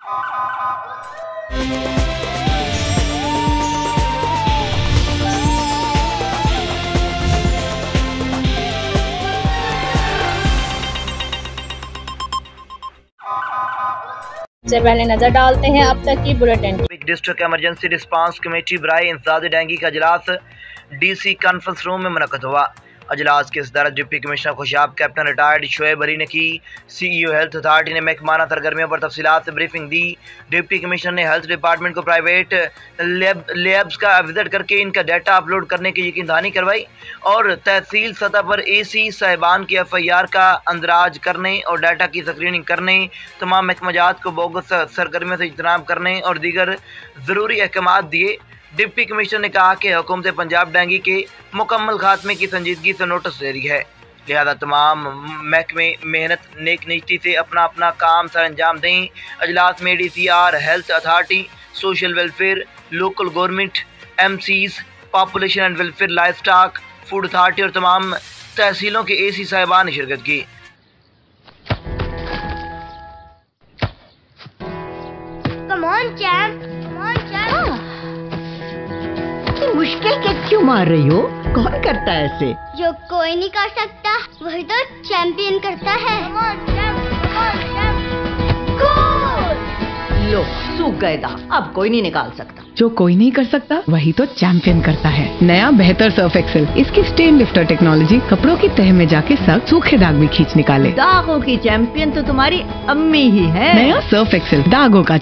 से पहले नजर डालते हैं अब तक की bulletin. District emergency response committee बराए इंसदाद डेंगू का अजलास DC कॉन्फ्रेंस रूम में मुनक़द हुआ। अजलास की सदारत deputy commissioner Khushab captain retired Shoaib Ali ने की। CEO हेल्थ अथॉरिटी ने महकमाना सरगर्मियों पर तफसीलात से ब्रीफिंग दी। डिप्टी कमिश्नर ने हेल्थ डिपार्टमेंट को प्राइवेट लैब्स का विजिट करके इनका डाटा अपलोड करने की यकीन दहानी करवाई और तहसील सतह पर AC साहिबान की FIR का अंदराज करने और डाटा की स्क्रीनिंग करने, तमाम महकमाजात को बोगस सरगर्मियों से इज्तनाब करने और दीगर ज़रूरी अहकामात दिए। डिप्टी कमिश्नर ने कहा कि हुकूमत पंजाब डेंगू के मुकम्मल खात्मे की संजीदगी से नोटिस ले रही है, लिहाजा तमाम महकमे मेहनत नेक नीति से अपना अपना काम सर अंजाम दें। अजलास में DCR, health authority, social welfare, local government, MCs, population and welfare, life stock, food authority और तमाम तहसीलों के AC साहिबान ने शिरकत की। मुश्किल के क्यों मार रही हो? कौन करता है ऐसे? जो कोई नहीं कर सकता वही तो चैंपियन करता है। लो सूख गए दाग, अब कोई नहीं निकाल सकता। जो कोई नहीं कर सकता वही तो चैंपियन करता है। नया बेहतर सर्फ एक्सेल, इसकी स्टेन लिफ्टर टेक्नोलॉजी कपड़ों की तह में जाके सख्त सूखे दाग भी खींच निकाले। दागों की चैंपियन तो तुम्हारी अम्मी ही है। नया सर्फ एक्सेल, दागों का